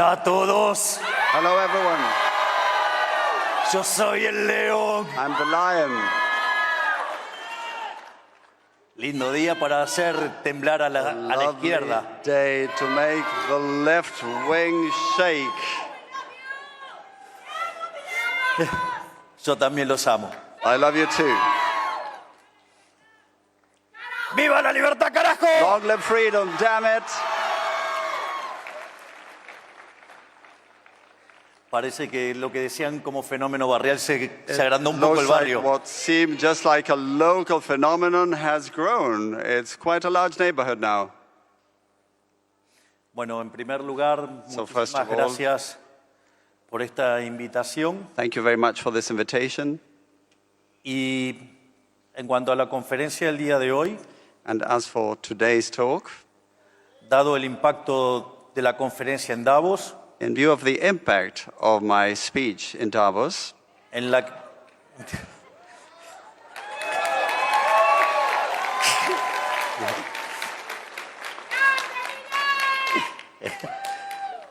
Hola a todos. Hello, everyone. Yo soy el león. I'm the lion. Lindo día para hacer temblar a la izquierda. Lovely day to make the left wing shake. Yo también los amo. I love you too. ¡Viva la libertad, carajo! Long live freedom, damn it. Parece que lo que decían como fenómeno barrial se agrandó un poco el Looks like barrio. what seemed just like a local phenomenon has grown. It's quite a large neighborhood now. Bueno, en primer lugar, first muchísimas of all, gracias por esta invitación. Thank you very much for this invitation. Y en cuanto a la conferencia del día de hoy, And as for today's talk, dado el impacto de la conferencia en Davos, in view of the impact of my speech in Davos, en la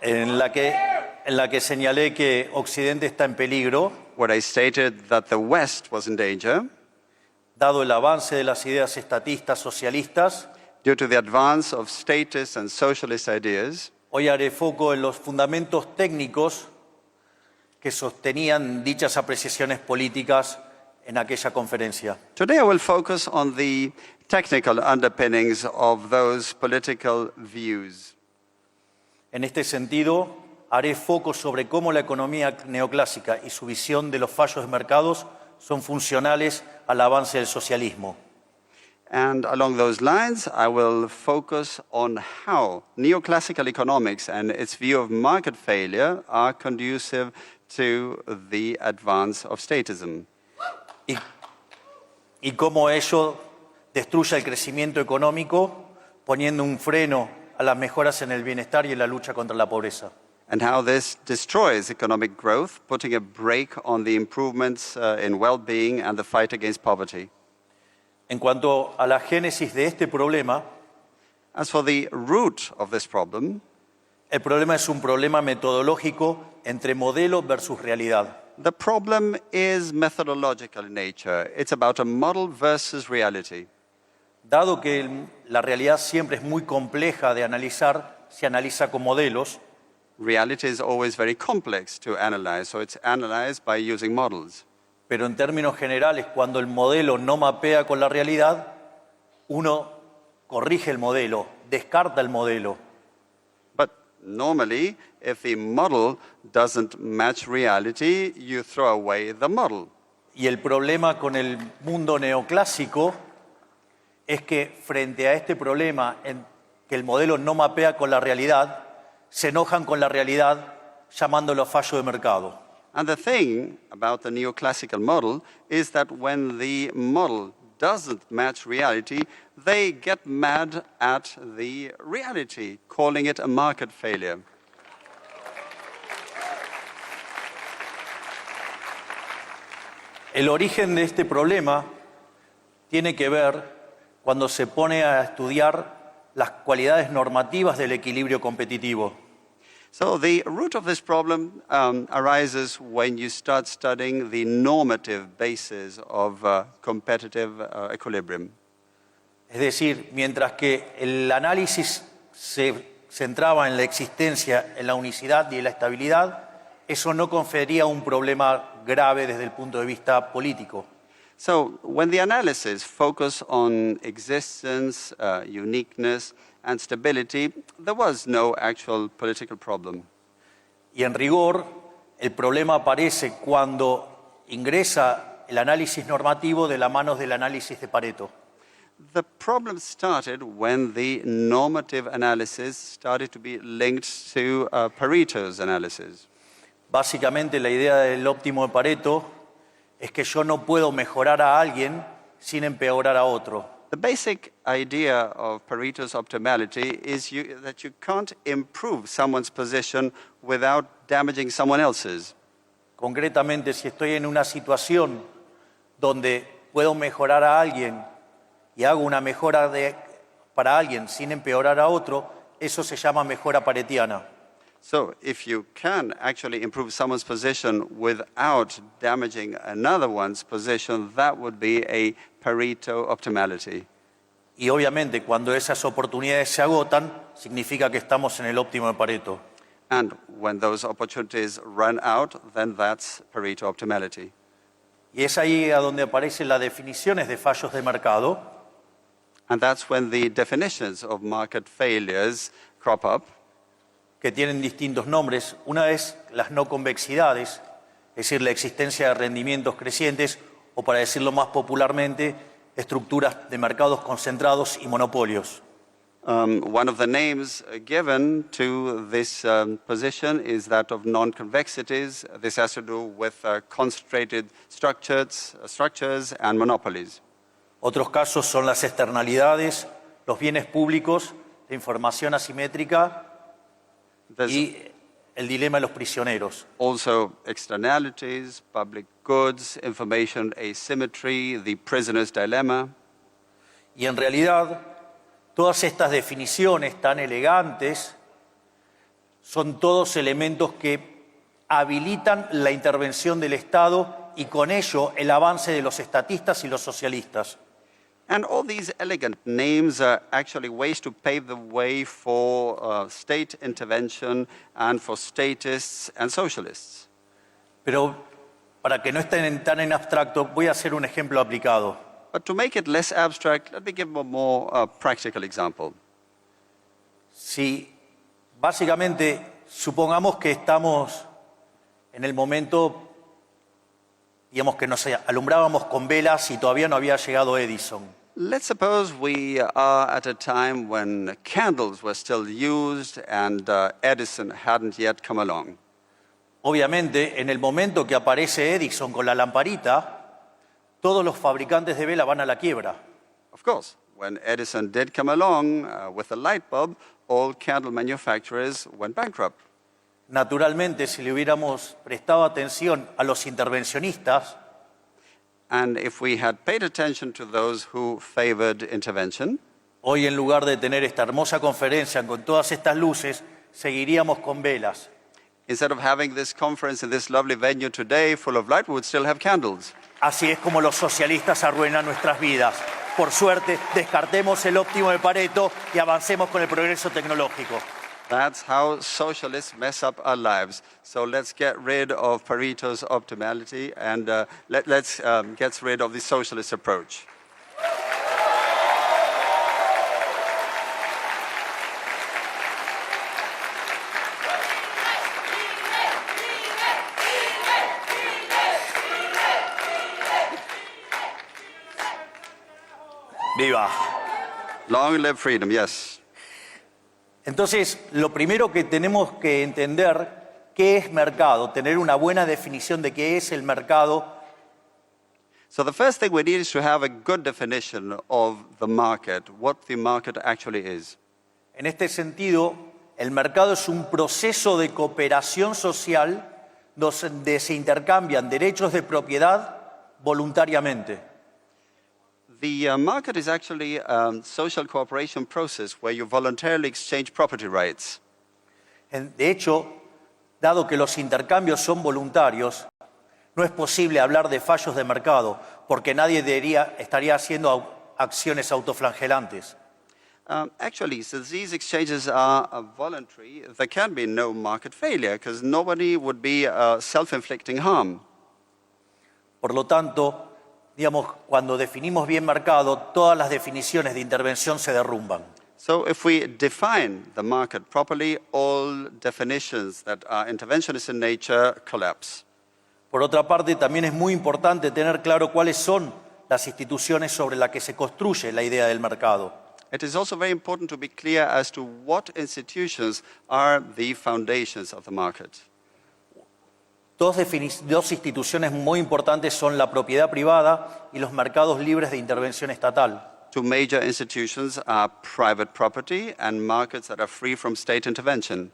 en la que señalé que Occidente está en peligro, where I stated that the West was in danger, dado el avance de las ideas estatistas socialistas, due to the advance of statist and socialist ideas, hoy haré foco en los fundamentos técnicos que sostenían dichas apreciaciones políticas en aquella conferencia. today I will focus on the technical underpinnings of those political views. En este sentido, haré foco sobre cómo la economía neoclásica y su visión de los fallos de mercados son funcionales al avance del socialismo. And along those lines, I will focus on how neoclassical economics and its view of market failure are conducive to the advance of statism. Y cómo ello destruye el crecimiento económico, poniendo un freno a las mejoras en el bienestar y en la lucha contra la pobreza. And how this destroys economic growth, putting a brake on the improvements in well-being and the fight against poverty. En cuanto a la génesis de este problema, As for the root of this problem, el problema es un problema metodológico entre modelo versus realidad. the problem is methodological in nature. It's about a model versus reality. Dado que la realidad siempre es muy compleja de analizar, se analiza con modelos, Reality is always very complex to analyze, so it's analyzed by using models. pero en términos generales, cuando el modelo no mapea con la realidad, uno corrige el modelo, descarta el modelo. But normally, if the model doesn't match reality, you throw away the model. Y el problema con el mundo neoclásico es que frente a este problema en que el modelo no mapea con la realidad, se enojan con la realidad llamándolo fallo de mercado. And the thing about the neoclassical model is that when the model doesn't match reality, they get mad at the reality, calling it a market failure. El origen de este problema tiene que ver cuando se pone a estudiar las cualidades normativas del equilibrio competitivo. So the root of this problem arises when you start studying the normative basis of competitive equilibrium. Es decir, mientras que el análisis se centraba en la existencia, en la unicidad y en la estabilidad, eso no confería un problema grave desde el punto de vista político. So when the analysis focused on existence, uniqueness, and stability, there was no actual political problem. Y en rigor, el problema aparece cuando ingresa el análisis normativo de la mano del análisis de Pareto. The problem started when the normative analysis started to be linked to Pareto's analysis. Básicamente, la idea del óptimo de Pareto es que yo no puedo mejorar a alguien sin empeorar a otro. The basic idea of Pareto's optimality is that you can't improve someone's position without damaging someone else's. Concretamente, si estoy en una situación donde puedo mejorar a alguien y hago una mejora para alguien sin empeorar a otro, eso se llama mejora paretiana. So if you can actually improve someone's position without damaging another one's position, that would be a Pareto optimality. Y obviamente cuando esas oportunidades se agotan, significa que estamos en el óptimo de Pareto. And when those opportunities run out, then that's Pareto optimality. Y es ahí a donde aparecen las definiciones de fallos de mercado, And that's when the definitions of market failures crop up. que tienen distintos nombres. Una es las no convexidades, es decir, la existencia de rendimientos crecientes, o para decirlo más popularmente, estructuras de mercados concentrados y monopolios. One of the names given to this position is that of non-convexities. This has to do with concentrated structures and monopolies. Otros casos son las externalidades, los bienes públicos, la información asimétrica y el dilema de los prisioneros. Also externalities, public goods, information asymmetry, the prisoner's dilemma. Y en realidad, todas estas definiciones tan elegantes son todos elementos que habilitan la intervención del Estado y con ello el avance de los estatistas y los socialistas. And all these elegant names are actually ways to pave the way for state intervention and for statists and socialists. Pero para que no estén tan en abstracto, voy a hacer un ejemplo aplicado. But to make it less abstract, let me give a more practical example. Si básicamente supongamos que estamos en el momento, digamos que nos alumbrábamos con velas y todavía no había llegado Edison. Let's suppose we are at a time when candles were still used and Edison hadn't yet come along. Obviamente, en el momento que aparece Edison con la lamparita, todos los fabricantes de vela van a la quiebra. Of course, when Edison did come along with the light bulb, all candle manufacturers went bankrupt. Naturalmente, si le hubiéramos prestado atención a los intervencionistas, And if we had paid attention to those who favored intervention, hoy en lugar de tener esta hermosa conferencia con todas estas luces, seguiríamos con velas. instead of having this conference in this lovely venue today full of light, we would still have candles. Así es como los socialistas arruinan nuestras vidas. Por suerte, descartemos el óptimo de Pareto y avancemos con el progreso tecnológico. That's how socialists mess up our lives. So let's get rid of Pareto's optimality and let's get rid of the socialist approach. ¡Viva! Long live freedom, yes. Entonces, lo primero que tenemos que entender, ¿qué es mercado? Tener una buena definición de qué es el mercado. So the first thing we need is to have a good definition of the market, what the market actually is. En este sentido, el mercado es un proceso de cooperación social donde se intercambian derechos de propiedad voluntariamente. The market is actually a social cooperation process where you voluntarily exchange property rights. De hecho, dado que los intercambios son voluntarios, no es posible hablar de fallos de mercado, porque nadie estaría haciendo acciones autoflagelantes. Actually, since these exchanges are voluntary, there can be no market failure because nobody would be self-inflicting harm. Por lo tanto, digamos, cuando definimos bien mercado, todas las definiciones de intervención se derrumban. So if we define the market properly, all definitions that are interventionist in nature collapse. Por otra parte, también es muy importante tener claro cuáles son las instituciones sobre las que se construye la idea del mercado. It is also very important to be clear as to what institutions are the foundations of the market. Dos instituciones muy importantes son la propiedad privada y los mercados libres de intervención estatal. Two major institutions are private property and markets that are free from state intervention.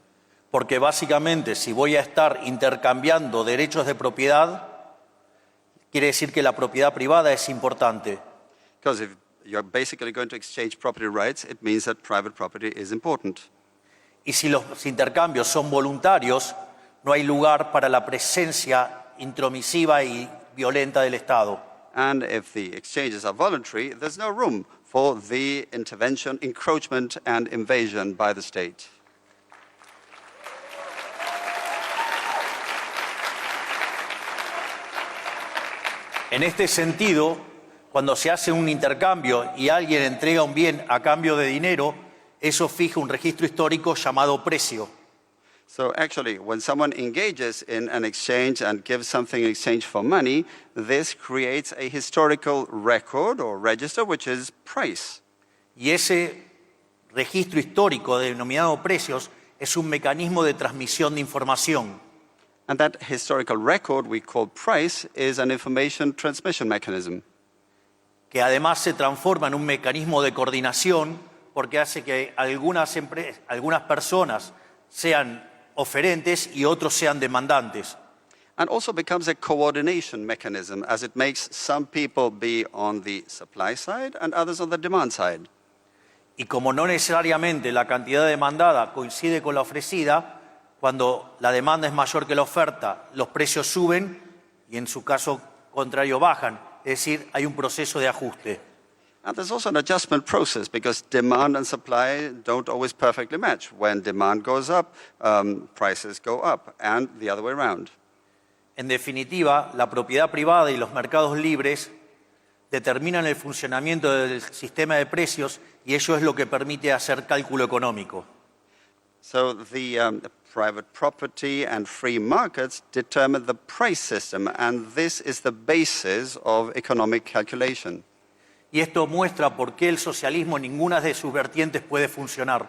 Porque básicamente, si voy a estar intercambiando derechos de propiedad, quiere decir que la propiedad privada es importante. Because if you're basically going to exchange property rights, it means that private property is important. Y si los intercambios son voluntarios, no hay lugar para la presencia intromisiva y violenta del Estado. And if the exchanges are voluntary, there's no room for the intervention, encroachment, and invasion by the state. En este sentido, cuando se hace un intercambio y alguien entrega un bien a cambio de dinero, eso fija un registro histórico llamado precio. So actually, when someone engages in an exchange and gives something in exchange for money, this creates a historical record or register, which is price. Y ese registro histórico denominado precios es un mecanismo de transmisión de información. And that historical record we call price is an information transmission mechanism. Que además se transforma en un mecanismo de coordinación porque hace que algunas personas sean oferentes y otros sean demandantes. And also becomes a coordination mechanism as it makes some people be on the supply side and others on the demand side. Y como no necesariamente la cantidad demandada coincide con la ofrecida, cuando la demanda es mayor que la oferta, los precios suben y en su caso contrario bajan. Es decir, hay un proceso de ajuste. And there's also an adjustment process because demand and supply don't always perfectly match. When demand goes up, prices go up, and the other way around. En definitiva, la propiedad privada y los mercados libres determinan el funcionamiento del sistema de precios y ello es lo que permite hacer cálculo económico. So the private property and free markets determine the price system, and this is the basis of economic calculation. Y esto muestra por qué el socialismo en ninguna de sus vertientes puede funcionar.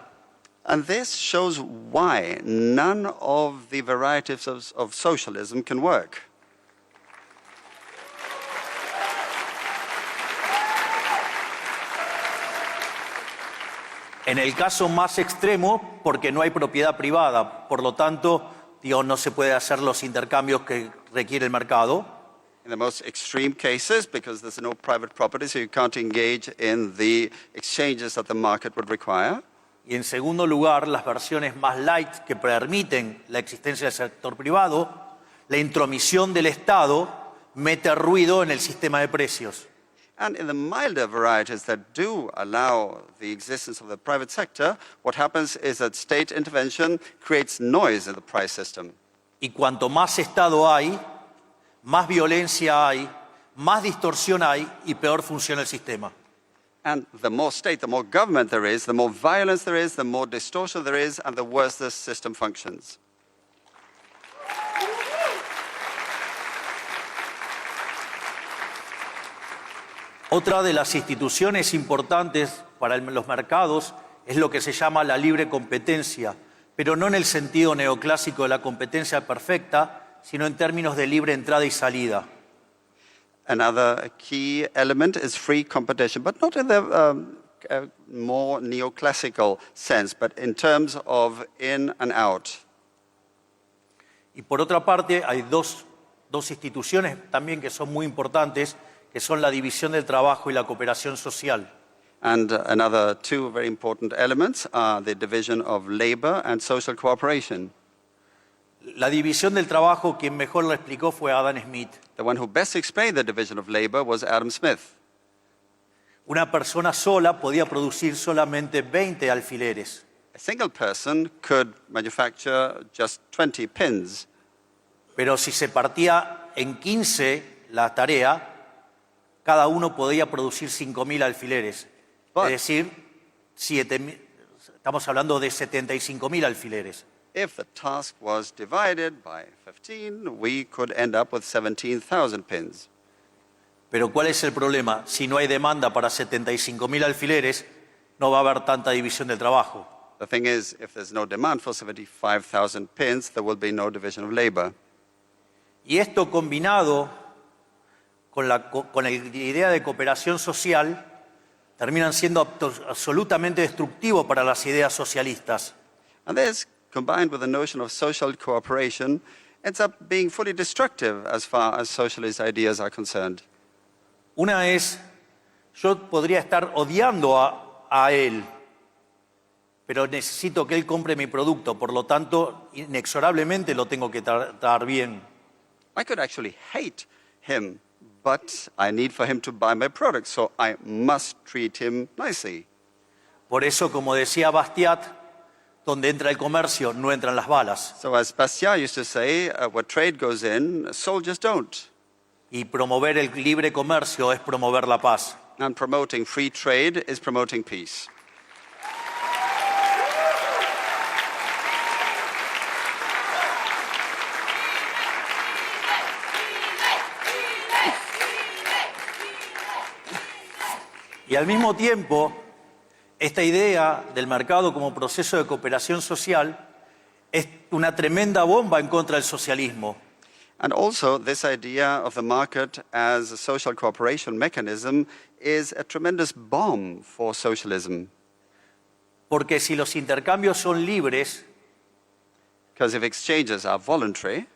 And this shows why none of the varieties of socialism can work. En el caso más extremo, porque no hay propiedad privada, por lo tanto, no se puede hacer los intercambios que requiere el mercado. In the most extreme cases, because there's no private property, so you can't engage in the exchanges that the market would require. Y en segundo lugar, las versiones más light que permiten la existencia del sector privado, la intromisión del Estado mete ruido en el sistema de precios. And in the milder varieties that do allow the existence of the private sector, what happens is that state intervention creates noise in the price system. Y cuanto más Estado hay, más violencia hay, más distorsión hay y peor funciona el sistema. And the more state, the more government there is, the more violence there is, the more distortion there is, and the worse the system functions. Otra de las instituciones importantes para los mercados es lo que se llama la libre competencia, pero no en el sentido neoclásico de la competencia perfecta, sino en términos de libre entrada y salida. Another key element is free competition, but not in the more neoclassical sense, but in terms of in and out. Y por otra parte, hay dos instituciones también que son muy importantes, que son la división del trabajo y la cooperación social. And another two very important elements are the division of labor and social cooperation. La división del trabajo, quien mejor lo explicó fue Adam Smith. The one who best explained the division of labor was Adam Smith. Una persona sola podía producir solamente 20 alfileres. A single person could manufacture just 20 pins. Pero si se partía en 15 la tarea, cada uno podía producir 5.000 alfileres. Es decir, estamos hablando de 75.000 alfileres. If the task was divided by 15, we could end up with 17,000 pins. Pero ¿cuál es el problema? Si no hay demanda para 75.000 alfileres, no va a haber tanta división del trabajo. The thing is, if there's no demand for 75,000 pins, there will be no division of labor. Y esto combinado con la idea de cooperación social, terminan siendo absolutamente destructivos para las ideas socialistas. And this, combined with the notion of social cooperation, ends up being fully destructive as far as socialist ideas are concerned. Una es, yo podría estar odiando a él, pero necesito que él compre mi producto, por lo tanto, inexorablemente lo tengo que tratar bien. I could actually hate him, but I need for him to buy my product, so I must treat him nicely. Por eso, como decía Bastiat, donde entra el comercio, no entran las balas. So as Bastiat used to say, where trade goes in, soldiers don't. Y promover el libre comercio es promover la paz. And promoting free trade is promoting peace. Y al mismo tiempo, esta idea del mercado como proceso de cooperación social es una tremenda bomba en contra del socialismo. And also, this idea of the market as a social cooperation mechanism is a tremendous bomb for socialism. Porque si los intercambios son libres, Because if exchanges are voluntary,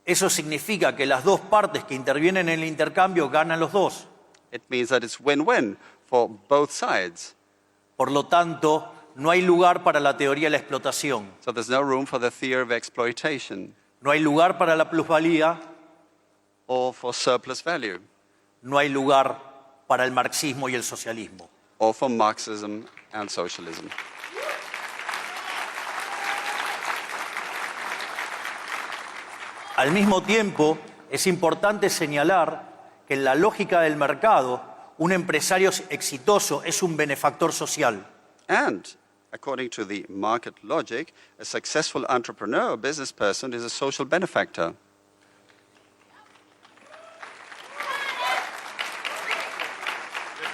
eso significa que las dos partes que intervienen en el intercambio ganan los dos. it means that it's win-win for both sides. Por lo tanto, no hay lugar para la teoría de la explotación, So there's no room for the theory of exploitation no hay lugar para la plusvalía, or for surplus value no hay lugar para el marxismo y el socialismo. or for Marxism and socialism. Al mismo tiempo, es importante señalar que en la lógica del mercado, un empresario exitoso es un benefactor social. And according to the market logic, a successful entrepreneur or business person is a social benefactor.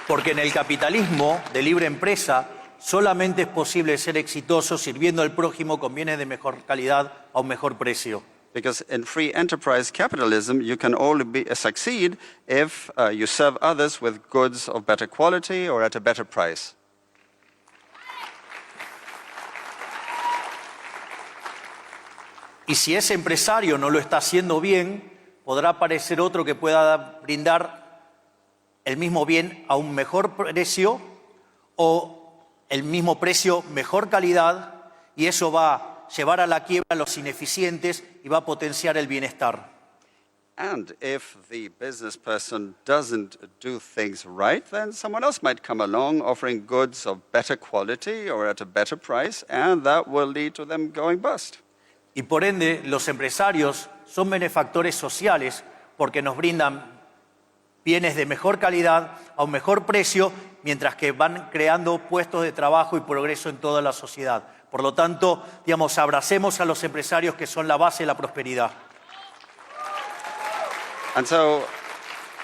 Porque en el capitalismo de libre empresa solamente es posible ser exitoso sirviendo al prójimo con bienes de mejor calidad a un mejor precio. Because in free enterprise capitalism, you can only succeed if you serve others with goods of better quality or at a better price. Y si ese empresario no lo está haciendo bien, podrá aparecer otro que pueda brindar el mismo bien a un mejor precio o el mismo precio, mejor calidad, y eso va a llevar a la quiebra a los ineficientes y va a potenciar el bienestar. And if the business person doesn't do things right, then someone else might come along offering goods of better quality or at a better price, and that will lead to them going bust. Y por ende, los empresarios son benefactores sociales porque nos brindan bienes de mejor calidad a un mejor precio, mientras que van creando puestos de trabajo y progreso en toda la sociedad. Por lo tanto, digamos, abracemos a los empresarios que son la base de la prosperidad. And so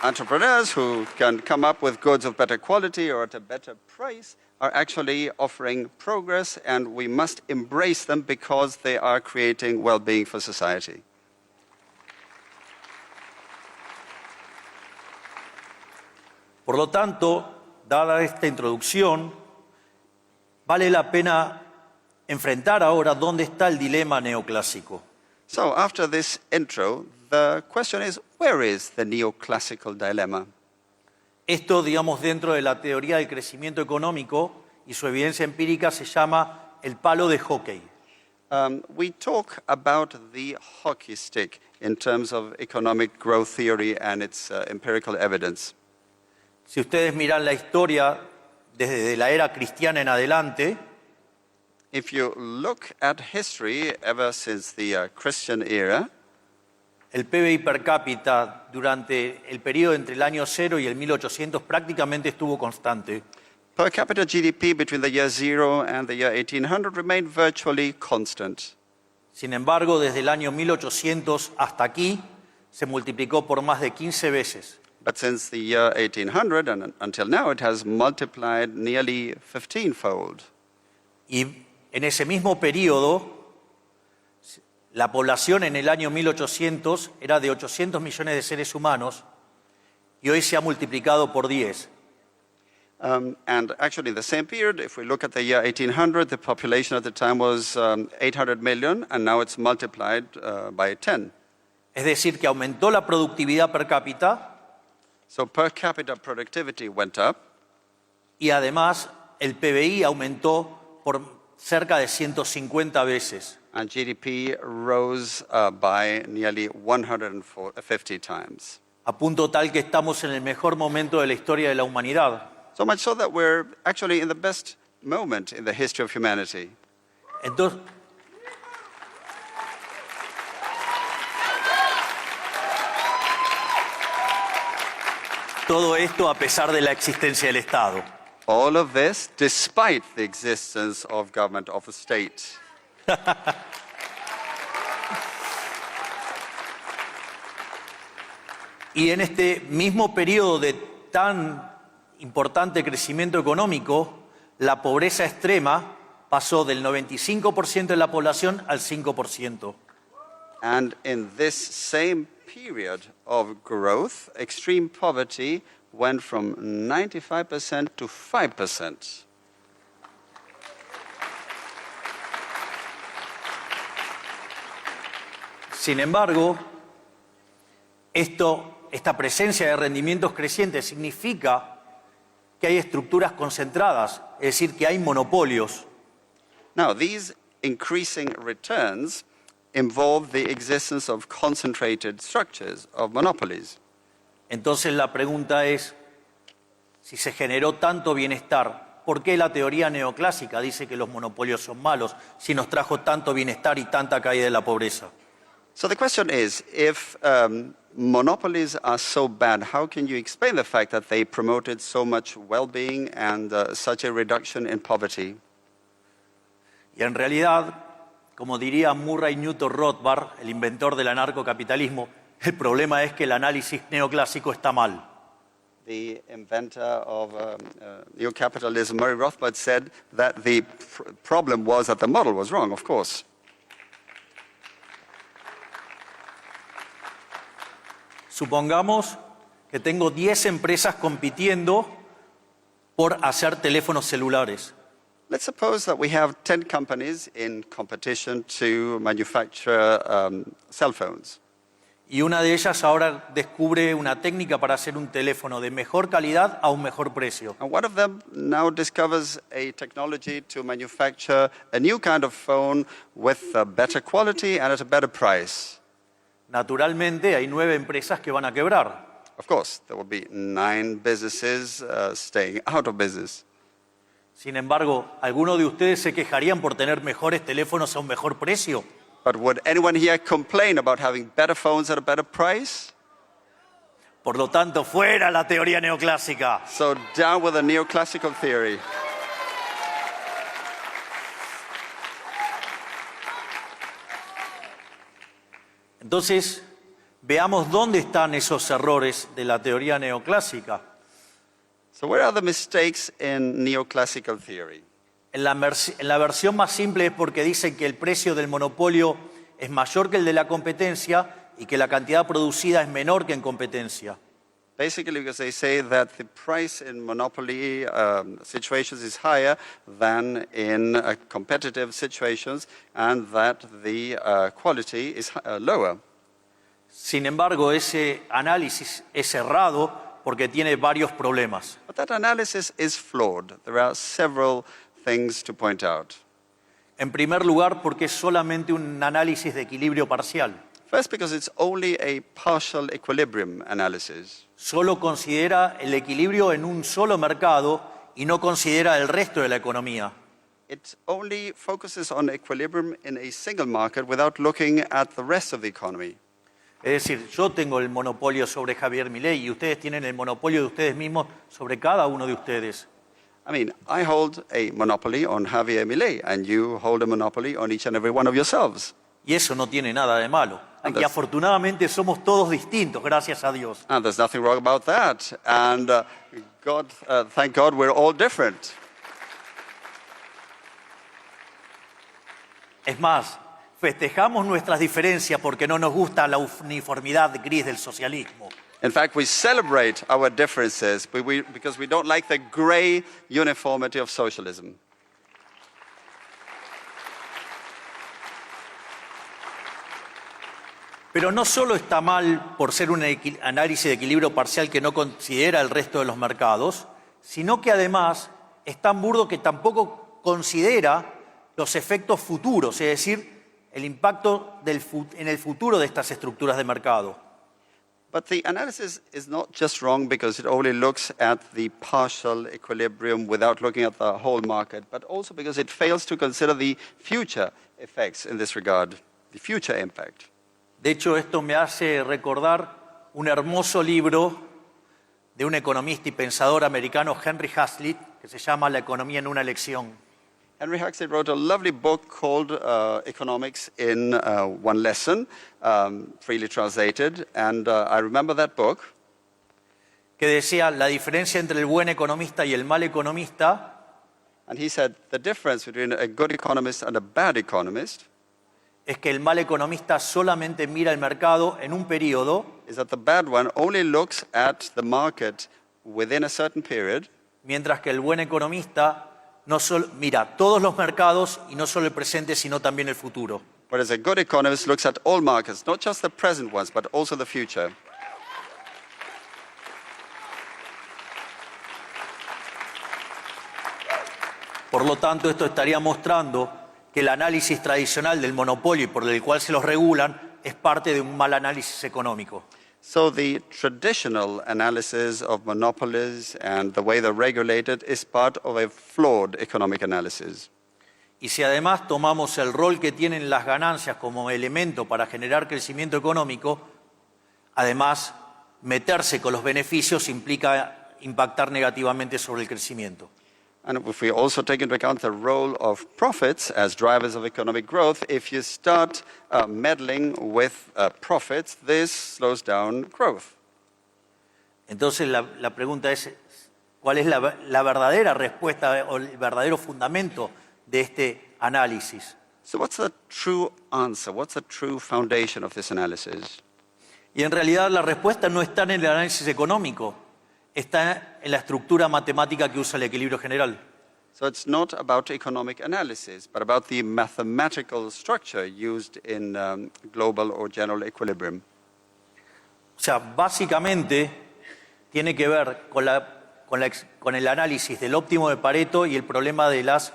entrepreneurs who can come up with goods of better quality or at a better price are actually offering progress, and we must embrace them because they are creating well-being for society. Por lo tanto, dada esta introducción, vale la pena enfrentar ahora dónde está el dilema neoclásico. So after this intro, the question is, where is the neoclassical dilemma? Esto, digamos, dentro de la teoría del crecimiento económico y su evidencia empírica se llama el palo de hockey. We talk about the hockey stick in terms of economic growth theory and its empirical evidence. Si ustedes miran la historia desde la era cristiana en adelante, If you look at history ever since the Christian era, el PBI per cápita durante el periodo entre el año 0 y el 1800 prácticamente estuvo constante. per capita GDP between the year 0 and the year 1800 remained virtually constant. Sin embargo, desde el año 1800 hasta aquí se multiplicó por más de 15 veces. But since the year 1800 and until now, it has multiplied nearly 15-fold. Y en ese mismo periodo, la población en el año 1800 era de 800 millones de seres humanos y hoy se ha multiplicado por 10. And actually, in the same period, if we look at the year 1800, the population at the time was 800 million, and now it's multiplied by 10. Es decir, que aumentó la productividad per cápita So per capita productivity went up, y además el PBI aumentó por cerca de 150 veces. And GDP rose by nearly 150 times. A punto tal que estamos en el mejor momento de la historia de la humanidad. So much so that we're actually in the best moment in the history of humanity. Entonces, todo esto a pesar de la existencia del Estado. All of this despite the existence of government of the state. Y en este mismo periodo de tan importante crecimiento económico, la pobreza extrema pasó del 95% de la población al 5%. And in this same period of growth, extreme poverty went from 95% to 5%. Sin embargo, esta presencia de rendimientos crecientes significa que hay estructuras concentradas, es decir, que hay monopolios. Now, these increasing returns involve the existence of concentrated structures, of monopolies. Entonces la pregunta es, si se generó tanto bienestar, ¿por qué la teoría neoclásica dice que los monopolios son malos si nos trajo tanto bienestar y tanta caída de la pobreza? So the question is, if monopolies are so bad, how can you explain the fact that they promoted so much well-being and such a reduction in poverty? Y en realidad, como diría Murray Newton Rothbard, el inventor del anarcocapitalismo, el problema es que el análisis neoclásico está mal. The inventor of neocapitalism, Murray Rothbard, said that the problem was that the model was wrong, of course. Supongamos que tengo 10 empresas compitiendo por hacer teléfonos celulares. Let's suppose that we have 10 companies in competition to manufacture cell phones. Y una de ellas ahora descubre una técnica para hacer un teléfono de mejor calidad a un mejor precio. And one of them now discovers a technology to manufacture a new kind of phone with a better quality and at a better price. Naturalmente hay 9 empresas que van a quebrar. Of course, there will be 9 businesses staying out of business. Sin embargo, ¿alguno de ustedes se quejarían por tener mejores teléfonos a un mejor precio? But would anyone here complain about having better phones at a better price? Por lo tanto, fuera la teoría neoclásica. So down with the neoclassical theory. Entonces, veamos dónde están esos errores de la teoría neoclásica. So where are the mistakes in neoclassical theory? En la versión más simple es porque dicen que el precio del monopolio es mayor que el de la competencia y que la cantidad producida es menor que en competencia. Basically because they say that the price in monopoly situations is higher than in competitive situations and that the quality is lower. Sin embargo, ese análisis es errado porque tiene varios problemas. But that analysis is flawed. There are several things to point out. En primer lugar, porque es solamente un análisis de equilibrio parcial. First, because it's only a partial equilibrium analysis. Solo considera el equilibrio en un solo mercado y no considera el resto de la economía. It only focuses on equilibrium in a single market without looking at the rest of the economy. Es decir, yo tengo el monopolio sobre Javier Milei y ustedes tienen el monopolio de ustedes mismos sobre cada uno de ustedes. I mean, I hold a monopoly on Javier Milei, and you hold a monopoly on each and every one of yourselves. Y eso no tiene nada de malo. Aquí afortunadamente somos todos distintos, gracias a Dios. And there's nothing wrong about that. And thank God we're all different. Es más, festejamos nuestras diferencias porque no nos gusta la uniformidad gris del socialismo. In fact, we celebrate our differences because we don't like the gray uniformity of socialism. Pero no solo está mal por ser un análisis de equilibrio parcial que no considera el resto de los mercados, sino que además es tan burdo que tampoco considera los efectos futuros, es decir, el impacto en el futuro de estas estructuras de mercado. But the analysis is not just wrong because it only looks at the partial equilibrium without looking at the whole market, but also because it fails to consider the future effects in this regard, the future impact. De hecho, esto me hace recordar un hermoso libro de un economista y pensador americano, Henry Hazlitt, que se llama La economía en una lección. Henry Hazlitt wrote a lovely book called Economics in One Lesson, freely translated, and I remember that book. Que decía la diferencia entre el buen economista y el mal economista And he said the difference between a good economist and a bad economist es que el mal economista solamente mira el mercado en un periodo, is that the bad one only looks at the market within a certain period, mientras que el buen economista no solo mira todos los mercados y no solo el presente, sino también el futuro. whereas a good economist looks at all markets, not just the present ones, but also the future. Por lo tanto, esto estaría mostrando que el análisis tradicional del monopolio y por el cual se los regulan es parte de un mal análisis económico. So the traditional analysis of monopolies and the way they're regulated is part of a flawed economic analysis. Y si además tomamos el rol que tienen las ganancias como elemento para generar crecimiento económico, además meterse con los beneficios implica impactar negativamente sobre el crecimiento. And if we also take into account the role of profits as drivers of economic growth, if you start meddling with profits, this slows down growth. Entonces la pregunta es, ¿cuál es la verdadera respuesta o el verdadero fundamento de este análisis? So what's the true answer? What's the true foundation of this analysis? Y en realidad la respuesta no está en el análisis económico, está en la estructura matemática que usa el equilibrio general. So it's not about economic analysis, but about the mathematical structure used in global or general equilibrium. O sea, básicamente tiene que ver con el análisis del óptimo de Pareto y el problema de las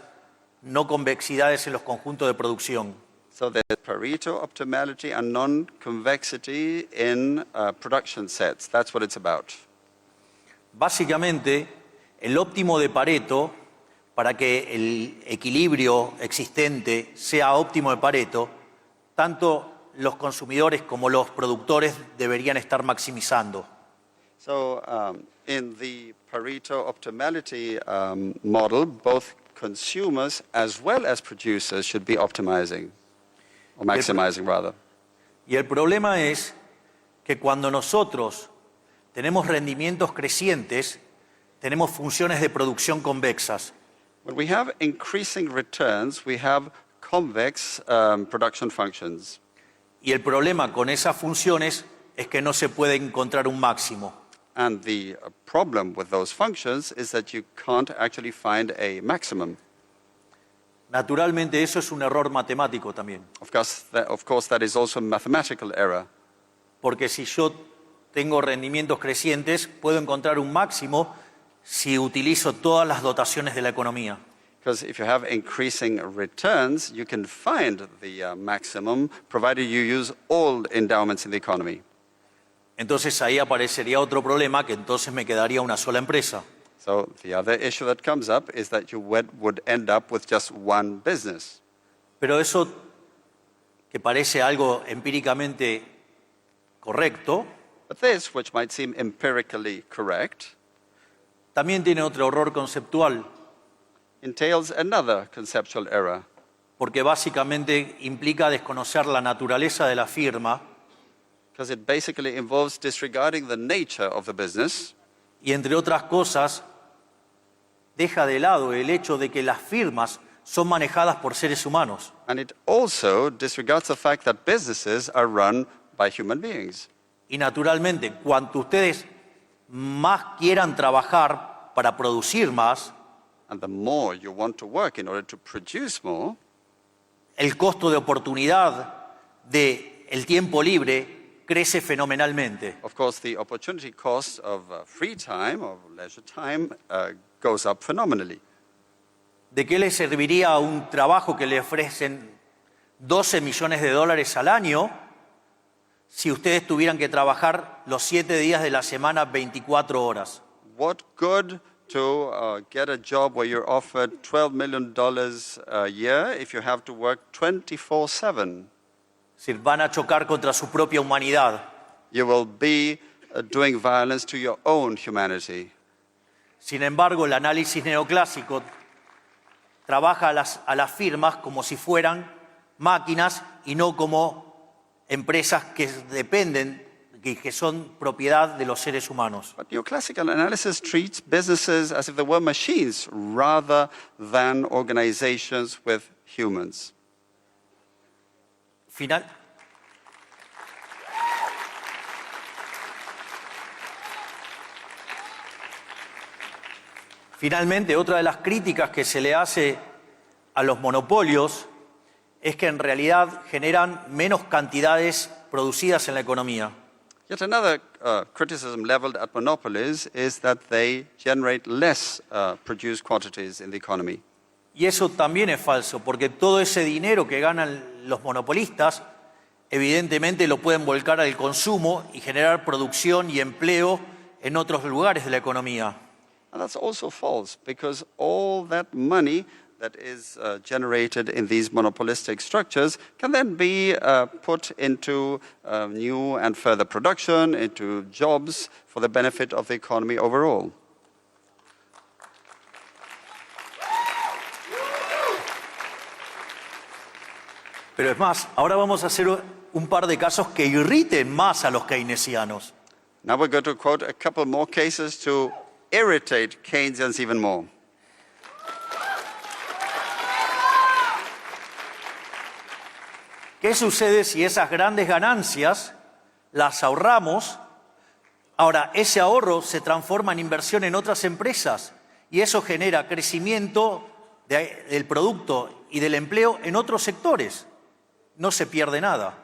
no convexidades en los conjuntos de producción. So there's Pareto optimality and non-convexity in production sets. That's what it's about. Básicamente, el óptimo de Pareto, para que el equilibrio existente sea óptimo de Pareto, tanto los consumidores como los productores deberían estar maximizando. So in the Pareto optimality model, both consumers as well as producers should be optimizing, or maximizing rather. Y el problema es que cuando nosotros tenemos rendimientos crecientes, tenemos funciones de producción convexas. When we have increasing returns, we have convex production functions. Y el problema con esas funciones es que no se puede encontrar un máximo. And the problem with those functions is that you can't actually find a maximum. Naturalmente eso es un error matemático también. Of course, that is also a mathematical error. Porque si yo tengo rendimientos crecientes, puedo encontrar un máximo si utilizo todas las dotaciones de la economía. Because if you have increasing returns, you can find the maximum, provided you use all endowments in the economy. Entonces ahí aparecería otro problema, que entonces me quedaría una sola empresa. So the other issue that comes up is that you would end up with just one business. Pero eso, que parece algo empíricamente correcto, But this, which might seem empirically correct, también tiene otro error conceptual, entails another conceptual error. porque básicamente implica desconocer la naturaleza de la firma Because it basically involves disregarding the nature of the business, y, entre otras cosas, deja de lado el hecho de que las firmas son manejadas por seres humanos. and it also disregards the fact that businesses are run by human beings. Y naturalmente, cuanto ustedes más quieran trabajar para producir más, And the more you want to work in order to produce more, el costo de oportunidad del tiempo libre crece fenomenalmente. of course, the opportunity cost of free time, of leisure time, goes up phenomenally. ¿De qué le serviría un trabajo que le ofrecen 12 millones de dólares al año si ustedes tuvieran que trabajar los 7 días de la semana 24 horas? What good to get a job where you're offered $12 million a year if you have to work 24/7? Es decir, van a chocar contra su propia humanidad. You will be doing violence to your own humanity. Sin embargo, el análisis neoclásico trabaja a las firmas como si fueran máquinas y no como empresas que dependen, que son propiedad de los seres humanos. But neoclassical analysis treats businesses as if they were machines rather than organizations with humans. Finalmente, otra de las críticas que se le hace a los monopolios es que en realidad generan menos cantidades producidas en la economía. Yet another criticism leveled at monopolies is that they generate less produced quantities in the economy. Y eso también es falso, porque todo ese dinero que ganan los monopolistas, evidentemente lo pueden volcar al consumo y generar producción y empleo en otros lugares de la economía. And that's also false, because all that money that is generated in these monopolistic structures can then be put into new and further production, into jobs for the benefit of the economy overall. Pero es más, ahora vamos a hacer un par de casos que irriten más a los keynesianos. Now we're going to quote a couple more cases to irritate Keynesians even more. ¿Qué sucede si esas grandes ganancias las ahorramos? Ahora, ese ahorro se transforma en inversión en otras empresas y eso genera crecimiento del producto y del empleo en otros sectores. No se pierde nada.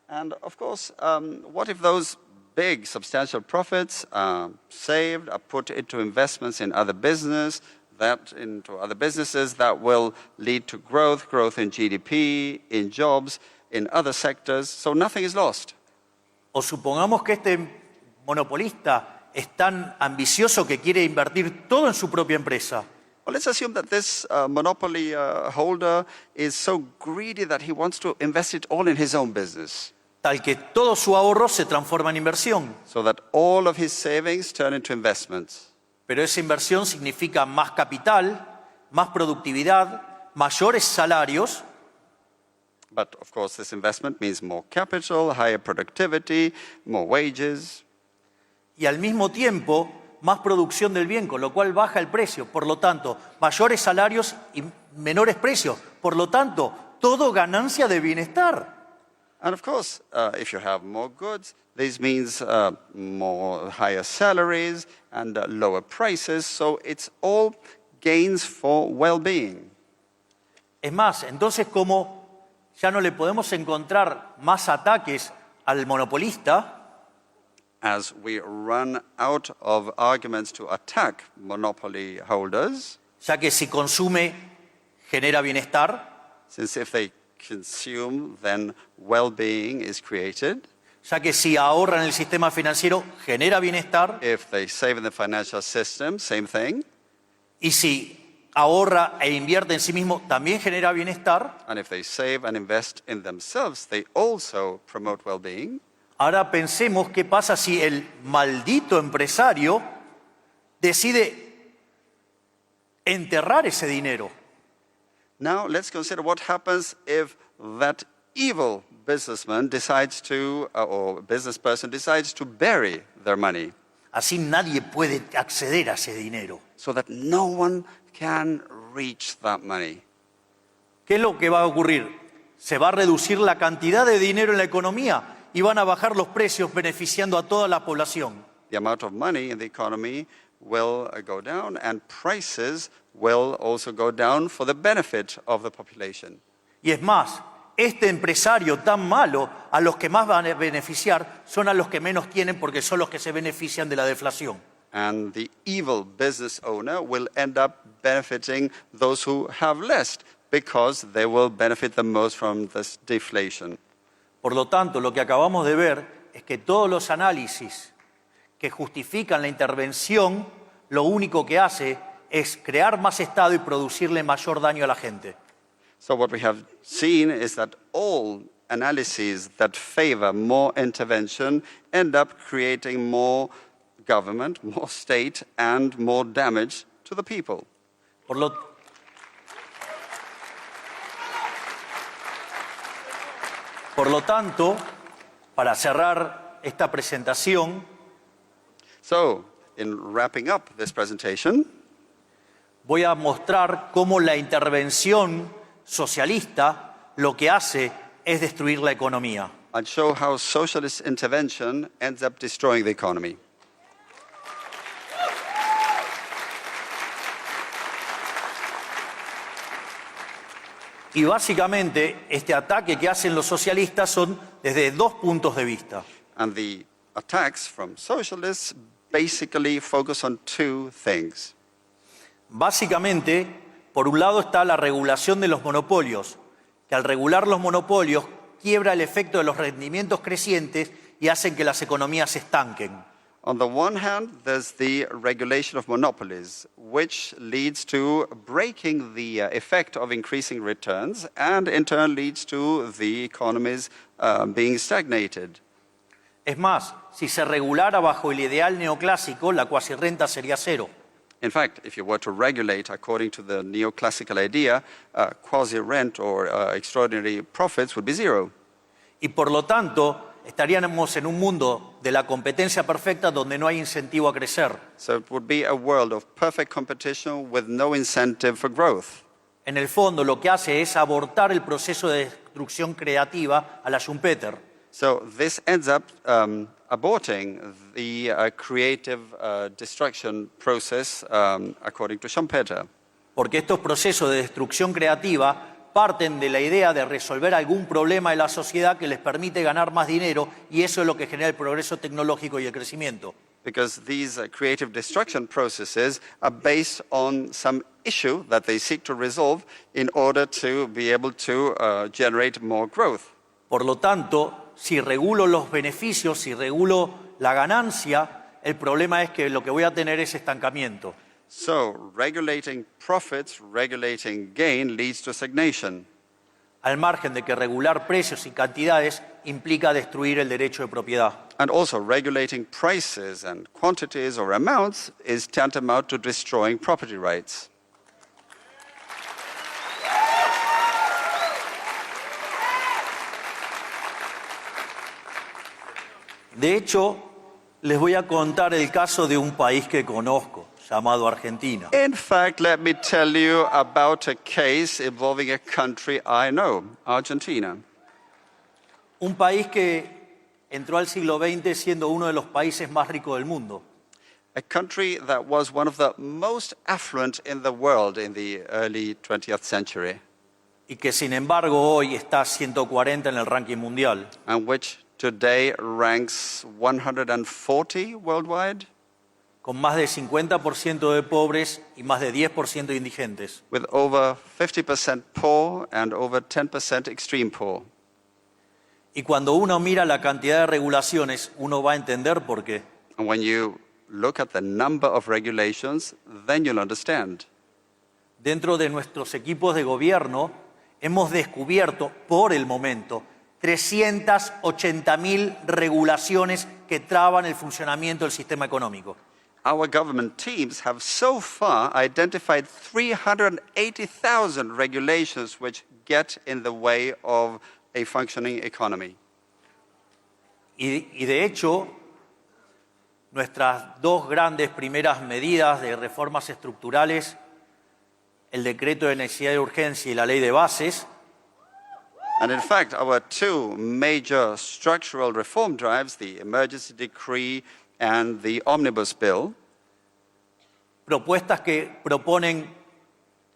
And of course, what if those big, substantial profits are saved, are put into investments in other businesses that will lead to growth in GDP, in jobs, in other sectors, so nothing is lost. O supongamos que este monopolista es tan ambicioso que quiere invertir todo en su propia empresa. Well, let's assume that this monopoly holder is so greedy that he wants to invest it all in his own business. Tal que todo su ahorro se transforma en inversión. So that all of his savings turn into investments. Pero esa inversión significa más capital, más productividad, mayores salarios. But of course this investment means more capital, higher productivity, more wages. Y al mismo tiempo, más producción del bien, con lo cual baja el precio. Por lo tanto, mayores salarios y menores precios. Por lo tanto, todo ganancia de bienestar. And of course, if you have more goods, this means more higher salaries and lower prices, so it's all gains for well-being. Es más, entonces como ya no le podemos encontrar más ataques al monopolista, as we run out of arguments to attack monopoly holders, ya que si consume genera bienestar, since if they consume, then well-being is created. Ya que si ahorra en el sistema financiero, genera bienestar. If they save in the financial system, same thing. Y si ahorra e invierte en sí mismo, también genera bienestar. And if they save and invest in themselves, they also promote well-being. Ahora pensemos qué pasa si el maldito empresario decide enterrar ese dinero. Now, let's consider what happens if that evil businessman decides to, or business person decides to bury their money. Así nadie puede acceder a ese dinero. So that no one can reach that money. ¿Qué es lo que va a ocurrir? Se va a reducir la cantidad de dinero en la economía y van a bajar los precios beneficiando a toda la población. The amount of money in the economy will go down and prices will also go down for the benefit of the population. Y es más, este empresario tan malo, a los que más van a beneficiar son a los que menos tienen porque son los que se benefician de la deflación. And the evil business owner will end up benefiting those who have less because they will benefit the most from this deflation. Por lo tanto, lo que acabamos de ver es que todos los análisis que justifican la intervención, lo único que hace es crear más Estado y producirle mayor daño a la gente. So what we have seen is that all analyses that favor more intervention end up creating more government, more state, and more damage to the people. Por lo tanto, para cerrar esta presentación, So, in wrapping up this presentation, voy a mostrar cómo la intervención socialista lo que hace es destruir la economía. I'll show how socialist intervention ends up destroying the economy. Y básicamente este ataque que hacen los socialistas son desde dos puntos de vista. And the attacks from socialists basically focus on two things. Básicamente, por un lado está la regulación de los monopolios, que al regular los monopolios quiebra el efecto de los rendimientos crecientes y hacen que las economías se estanquen. On the one hand, there's the regulation of monopolies, which leads to breaking the effect of increasing returns and in turn leads to the economies being stagnated. Es más, si se regulara bajo el ideal neoclásico, la cuasirrenta sería cero. In fact, if you were to regulate according to the neoclassical idea, quasi-rent or extraordinary profits would be zero. Y por lo tanto, estaríamos en un mundo de la competencia perfecta donde no hay incentivo a crecer. So it would be a world of perfect competition with no incentive for growth. En el fondo, lo que hace es abortar el proceso de destrucción creativa a la Schumpeter. So this ends up aborting the creative destruction process according to Schumpeter. Porque estos procesos de destrucción creativa parten de la idea de resolver algún problema de la sociedad que les permite ganar más dinero y eso es lo que genera el progreso tecnológico y el crecimiento. Because these creative destruction processes are based on some issue that they seek to resolve in order to be able to generate more growth. Por lo tanto, si regulo los beneficios, si regulo la ganancia, el problema es que lo que voy a tener es estancamiento. So, regulating profits, regulating gain leads to stagnation. Al margen de que regular precios y cantidades implica destruir el derecho de propiedad. And also, regulating prices and quantities or amounts is tantamount to destroying property rights. De hecho, les voy a contar el caso de un país que conozco, llamado Argentina. In fact, let me tell you about a case involving a country I know, Argentina. Un país que entró al siglo XX siendo uno de los países más ricos del mundo. A country that was one of the most affluent in the world in the early 20th century. Y que sin embargo hoy está 140 en el ranking mundial. And which today ranks 140 worldwide. Con más de 50% de pobres y más de 10% de indigentes. With over 50% poor and over 10% extreme poor. Y cuando uno mira la cantidad de regulaciones, uno va a entender por qué. And when you look at the number of regulations, then you'll understand. Dentro de nuestros equipos de gobierno hemos descubierto, por el momento, 380.000 regulaciones que traban el funcionamiento del sistema económico. Our government teams have so far identified 380,000 regulations which get in the way of a functioning economy. Y de hecho, nuestras dos grandes primeras medidas de reformas estructurales, el decreto de necesidad y urgencia y la ley de bases, And in fact, our two major structural reform drives, the emergency decree and the omnibus bill, propuestas que proponen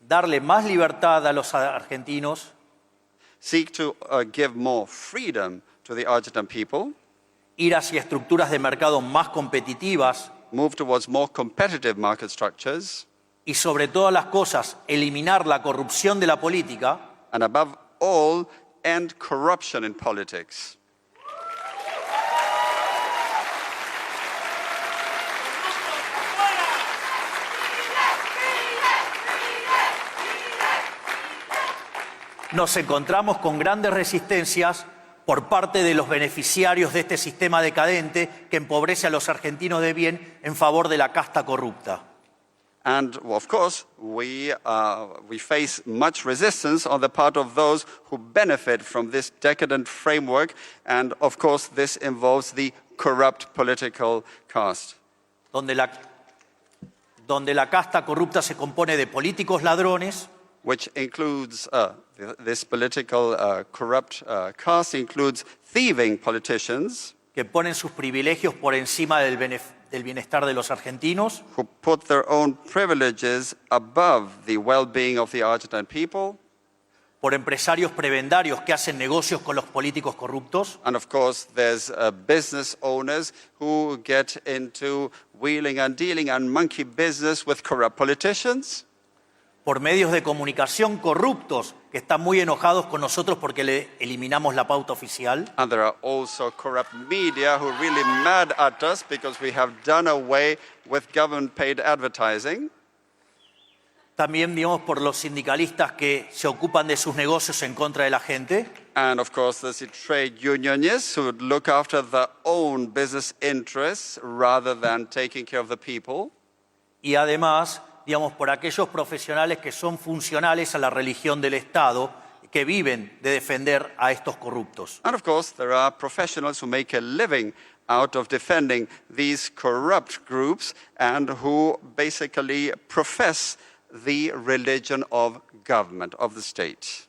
darle más libertad a los argentinos, seek to give more freedom to the Argentine people, ir hacia estructuras de mercado más competitivas move towards more competitive market structures, y sobre todas las cosas, eliminar la corrupción de la política, and above all, end corruption in politics. nos encontramos con grandes resistencias por parte de los beneficiarios de este sistema decadente que empobrece a los argentinos de bien en favor de la casta corrupta. And of course, we face much resistance on the part of those who benefit from this decadent framework. And of course, this involves the corrupt political caste. Donde la casta corrupta se compone de políticos ladrones, which includes, this political corrupt caste includes thieving politicians que ponen sus privilegios por encima del bienestar de los argentinos, who put their own privileges above the well-being of the Argentine people, por empresarios prebendarios que hacen negocios con los políticos corruptos, and of course there's business owners who get into wheeling and dealing and monkey business with corrupt politicians, por medios de comunicación corruptos que están muy enojados con nosotros porque le eliminamos la pauta oficial, and there are also corrupt media who are really mad at us because we have done away with government-paid advertising. también, digamos, por los sindicalistas que se ocupan de sus negocios en contra de la gente, And of course, there's the trade unionists who would look after their own business interests rather than taking care of the people. y además, digamos, por aquellos profesionales que son funcionales a la religión del Estado, que viven de defender a estos corruptos. And of course, there are professionals who make a living out of defending these corrupt groups and who basically profess the religion of government, of the state.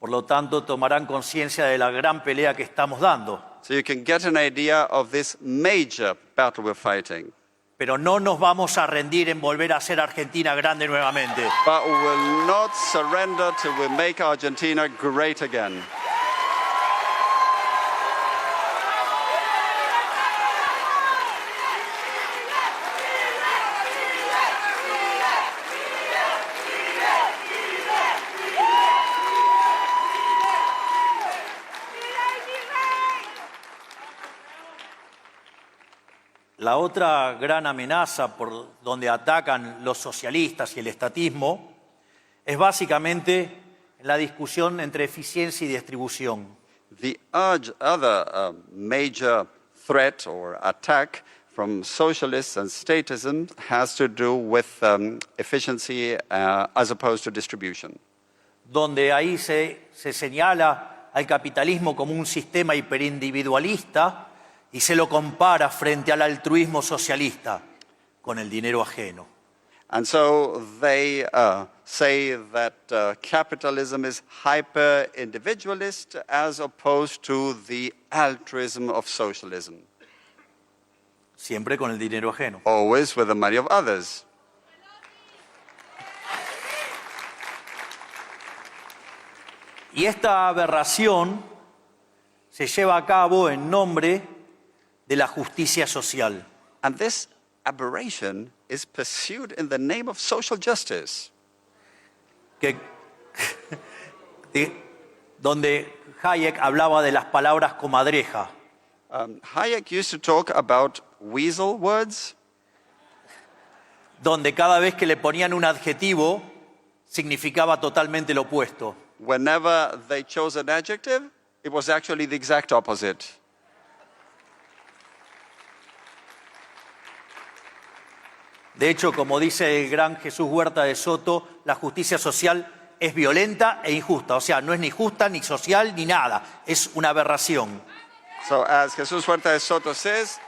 Por lo tanto, tomarán conciencia de la gran pelea que estamos dando. So you can get an idea of this major battle we're fighting. Pero no nos vamos a rendir en volver a ser Argentina grande nuevamente. But we will not surrender till we make Argentina great again. La otra gran amenaza por donde atacan los socialistas y el estatismo es básicamente la discusión entre eficiencia y distribución. The other major threat or attack from socialists and statism has to do with efficiency as opposed to distribution. Donde ahí se señala al capitalismo como un sistema hiperindividualista y se lo compara frente al altruismo socialista con el dinero ajeno. And so they say that capitalism is hyper-individualist as opposed to the altruism of socialism, Siempre con el dinero ajeno. always with the money of others. Y esta aberración se lleva a cabo en nombre de la justicia social. And this aberration is pursued in the name of social justice. Donde Hayek hablaba de las palabras comadreja, Hayek used to talk about weasel words, donde cada vez que le ponían un adjetivo significaba totalmente lo opuesto. whenever they chose an adjective, it was actually the exact opposite. De hecho, como dice el gran Jesús Huerta de Soto, la justicia social es violenta e injusta. O sea, no es ni justa, ni social, ni nada. Es una aberración. So as Jesus Huerta de Soto says,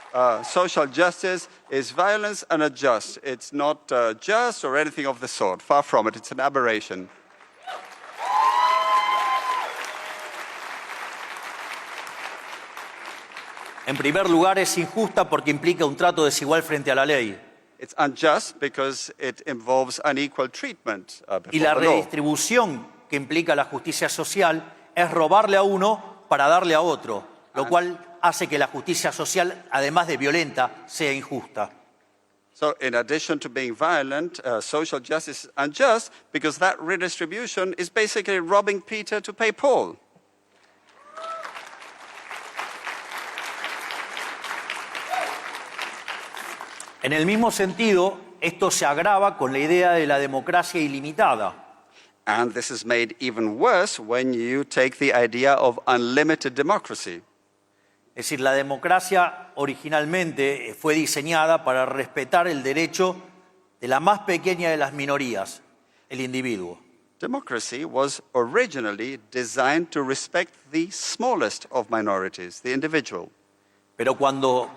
social justice is violence and unjust. It's not just or anything of the sort. Far from it. It's an aberration. En primer lugar, es injusta porque implica un trato desigual frente a la ley. It's unjust because it involves unequal treatment Y before la the law. redistribución que implica la justicia social es robarle a uno para darle a otro, lo cual hace que la justicia social, además de violenta, sea injusta. So in addition to being violent, social justice is unjust because that redistribution is basically robbing Peter to pay Paul. En el mismo sentido, esto se agrava con la idea de la democracia ilimitada. And this is made even worse when you take the idea of unlimited democracy. Es decir, la democracia originalmente fue diseñada para respetar el derecho de la más pequeña de las minorías, el individuo. Democracy was originally designed to respect the smallest of minorities, the individual. Pero cuando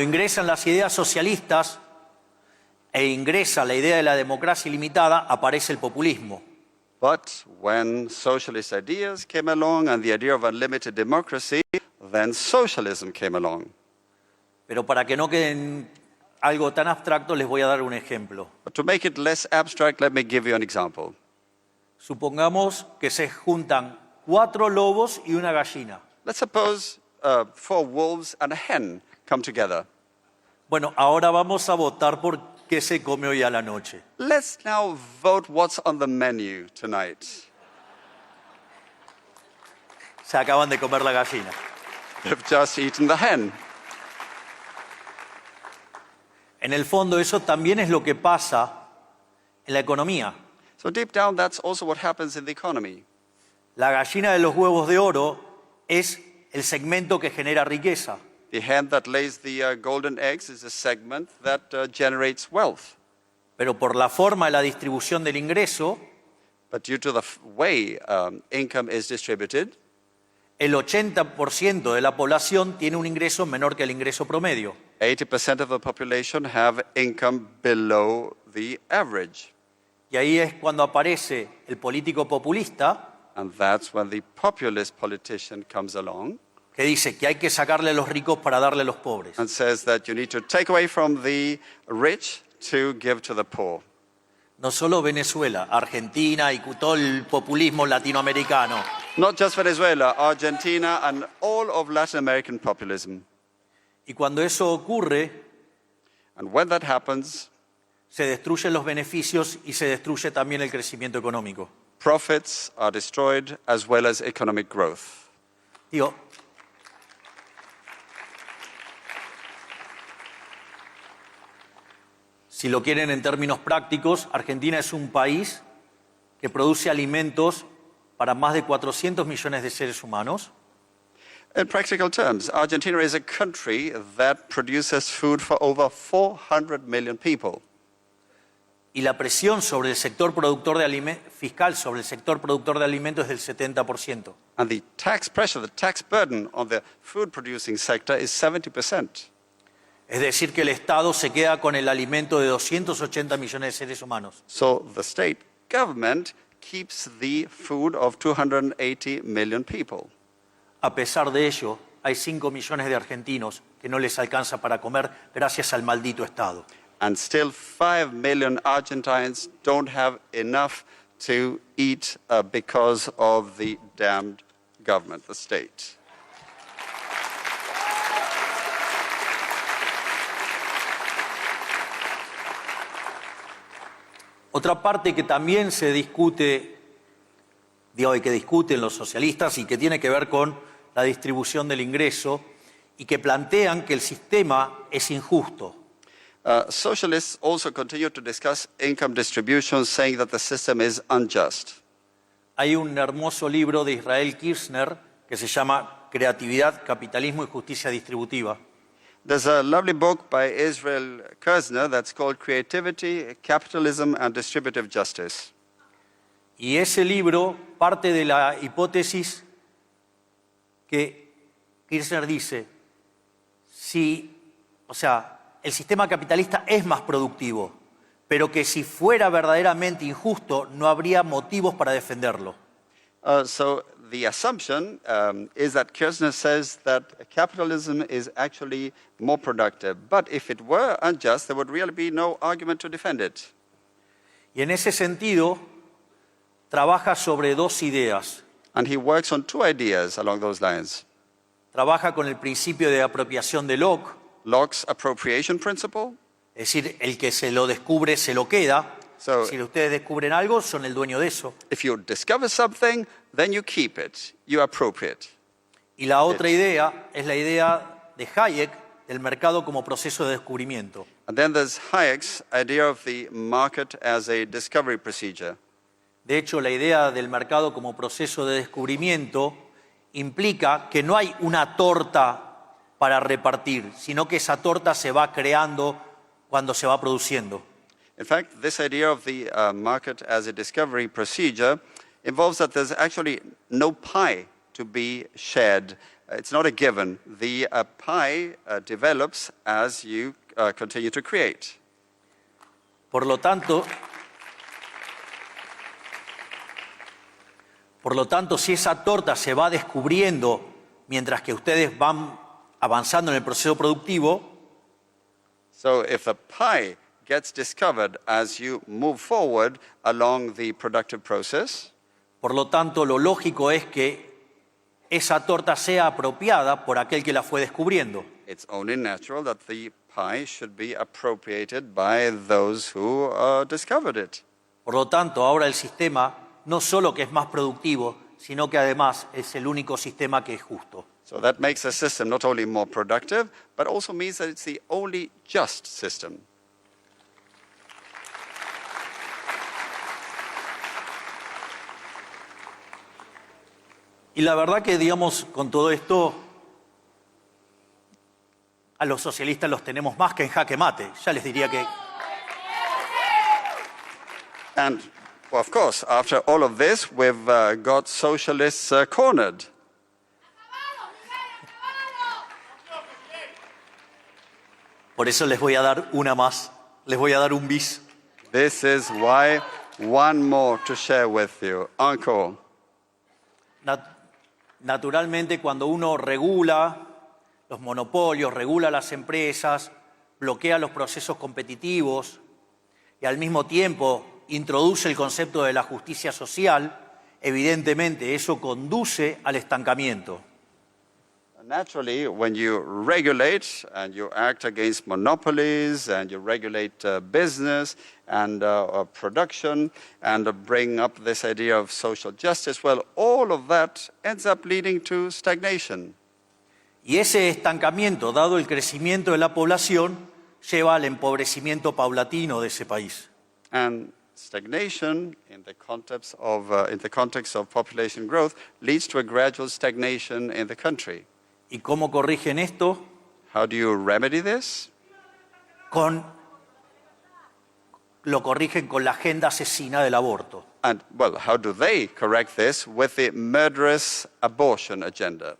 ingresan las ideas socialistas e ingresa la idea de la democracia ilimitada, aparece el populismo. But when socialist ideas came along and the idea of unlimited democracy, then socialism came along. Pero para que no quede en algo tan abstracto, les voy a dar un ejemplo. But to make it less abstract, let me give you an example. Supongamos que se juntan 4 lobos y una gallina. Let's suppose 4 wolves and a hen come together. Bueno, ahora vamos a votar por qué se come hoy a la noche. Let's now vote what's on the menu tonight. Se acaban de comer la gallina. They've just eaten the hen. En el fondo, eso también es lo que pasa en la economía. So deep down, that's also what happens in the economy. La gallina de los huevos de oro es el segmento que genera riqueza. The hen that lays the golden eggs is a segment that generates wealth. Pero por la forma de la distribución del ingreso, But due to the way income is distributed, el 80% de la población tiene un ingreso menor que el ingreso promedio. 80% of the population have income below the average. Y ahí es cuando aparece el político populista, And that's when the populist politician comes along que dice que hay que sacarle a los ricos para darle a los pobres. and says that you need to take away from the rich to give to the poor. No solo Venezuela, Argentina y todo el populismo latinoamericano. Not just Venezuela, Argentina, and all of Latin American populism. Y cuando eso ocurre, And when that happens, se destruyen los beneficios y se destruye también el crecimiento económico. profits are destroyed as well as economic growth. Digo, si lo quieren en términos prácticos, Argentina es un país que produce alimentos para más de 400 millones de seres humanos. In practical terms, Argentina is a country that produces food for over 400 million people. Y la presión sobre el sector productor de fiscal sobre el sector productor de alimentos es del 70%. And the tax pressure, the tax burden on the food producing sector is 70%. Es decir, que el Estado se queda con el alimento de 280 millones de seres humanos. So the state government keeps the food of 280 million people. A pesar de ello, hay 5 millones de argentinos que no les alcanza para comer gracias al maldito Estado. And still 5 million Argentines don't have enough to eat because of the damned government, the state. Otra parte que también se discute, y que discuten los socialistas y que tiene que ver con la distribución del ingreso y que plantean que el sistema es injusto. Socialists also continue to discuss income distribution, saying that the system is unjust. Hay un hermoso libro de Israel Kirchner que se llama Creatividad, Capitalismo y Justicia Distributiva. There's a lovely book by Israel Kirzner that's called Creativity, Capitalism, and Distributive Justice. Y ese libro parte de la hipótesis que Kirchner dice, el sistema capitalista es más productivo, pero que si fuera verdaderamente injusto no habría motivos para defenderlo. So the assumption is that Kirzner says that capitalism is actually more productive. But if it were unjust, there would really be no argument to defend it. Y en ese sentido, trabaja sobre 2 ideas. And he works on 2 ideas along those lines. trabaja con el principio de apropiación de Locke, Locke's appropriation principle. es decir, el que se lo descubre se lo queda. So, Si ustedes descubren algo, son el dueño de eso. if you discover something, then you keep it, you appropriate. Y la otra idea es la idea de Hayek del mercado como proceso de descubrimiento. And then there's Hayek's idea of the market as a discovery procedure. De hecho, la idea del mercado como proceso de descubrimiento implica que no hay una torta para repartir, sino que esa torta se va creando cuando se va produciendo. In fact, this idea of the market as a discovery procedure involves that there's actually no pie to be shared. It's not a given. The pie develops as you continue to create. Por lo tanto, si esa torta se va descubriendo mientras que ustedes van avanzando en el proceso productivo, So if the pie gets discovered as you move forward along the productive process, por lo tanto, lo lógico es que esa torta sea apropiada por aquel que la fue descubriendo. it's only natural that the pie should be appropriated by those who discovered it. Por lo tanto, ahora el sistema no solo que es más productivo, sino que además es el único sistema que es justo. So that makes the system not only more productive, but also means that it's the only just system. Y la verdad que, digamos, con todo esto, a los socialistas los tenemos más que en jaque mate. Ya les diría que... And, well, of course, after all of this, we've got socialists cornered. Por eso les voy a dar una más, les voy a dar un bis. This is why one more to share with you. Encore. Naturalmente, cuando uno regula los monopolios, regula las empresas, bloquea los procesos competitivos y al mismo tiempo introduce el concepto de la justicia social, evidentemente eso conduce al estancamiento. Naturally, when you regulate and you act against monopolies and you regulate business and production and bring up this idea of social justice, well, all of that ends up leading to stagnation. Y ese estancamiento, dado el crecimiento de la población, lleva al empobrecimiento paulatino de ese país. And stagnation in the context of population growth leads to a gradual stagnation in the country. ¿Y cómo corrigen esto? How do you remedy this? Lo corrigen con la agenda asesina del aborto. And, well, how do they correct this? With the murderous abortion agenda.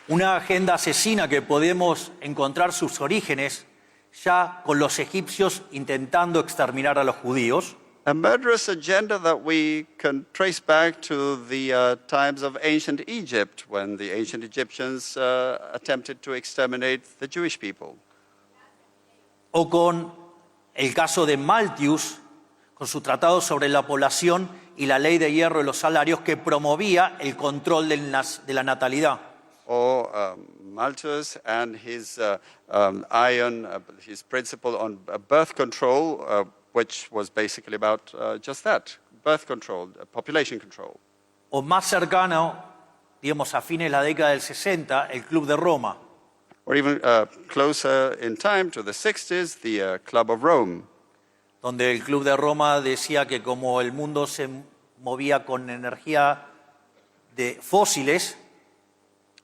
Una agenda asesina que podemos encontrar sus orígenes ya con los egipcios intentando exterminar a los judíos. A murderous agenda that we can trace back to the times of ancient Egypt, when the ancient Egyptians attempted to exterminate the Jewish people. O con el caso de Malthus, con su tratado sobre la población y la ley de hierro de los salarios que promovía el control de la natalidad. Or Malthus and his his principle on birth control, which was basically about just that, birth control, population control. O más cercano, digamos, a fines de la década del 60, el Club de Roma. Or even closer in time to the 60s, the Club of Rome. Donde el Club de Roma decía que como el mundo se movía con energía de fósiles,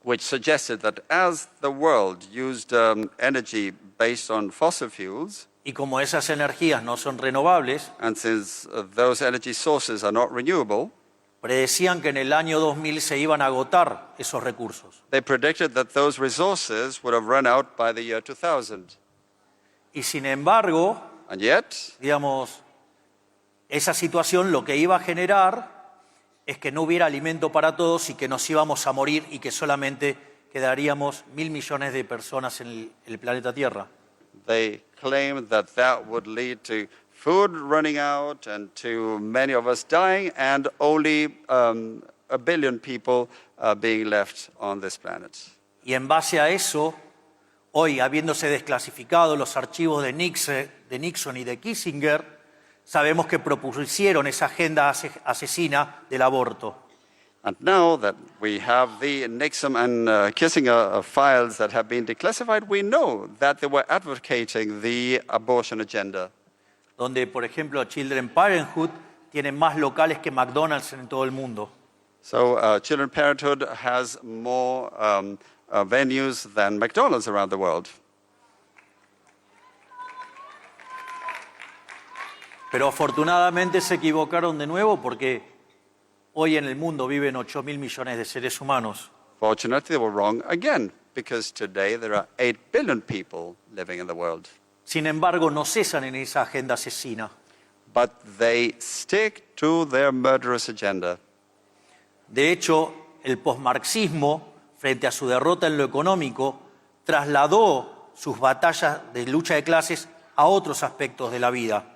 which suggested that as the world used energy based on fossil fuels, y como esas energías no son renovables, and since those energy sources are not renewable, predecían que en el año 2000 se iban a agotar esos recursos. they predicted that those resources would have run out by the year 2000. Y sin embargo, And yet, digamos, esa situación lo que iba a generar es que no hubiera alimento para todos y que nos íbamos a morir y que solamente quedaríamos 1.000 millones de personas en el planeta Tierra. they claimed that that would lead to food running out and to many of us dying and only a billion people being left on this planet. Y en base a eso, hoy, habiéndose desclasificado los archivos de Nixon y de Kissinger, sabemos que propusieron esa agenda asesina del aborto. And now that we have the Nixon and Kissinger files that have been declassified, we know that they were advocating the abortion agenda. Donde, por ejemplo, Children's Parenthood tiene más locales que McDonald's en todo el mundo. So Children's Parenthood has more venues than McDonald's around the world. Pero afortunadamente se equivocaron de nuevo porque hoy en el mundo viven 8.000 millones de seres humanos. Fortunately, they were wrong again, because today there are 8 billion people living in the world. Sin embargo, no cesan en esa agenda asesina. But they stick to their murderous agenda. De hecho, el posmarxismo, frente a su derrota en lo económico, trasladó sus batallas de lucha de clases a otros aspectos de la vida.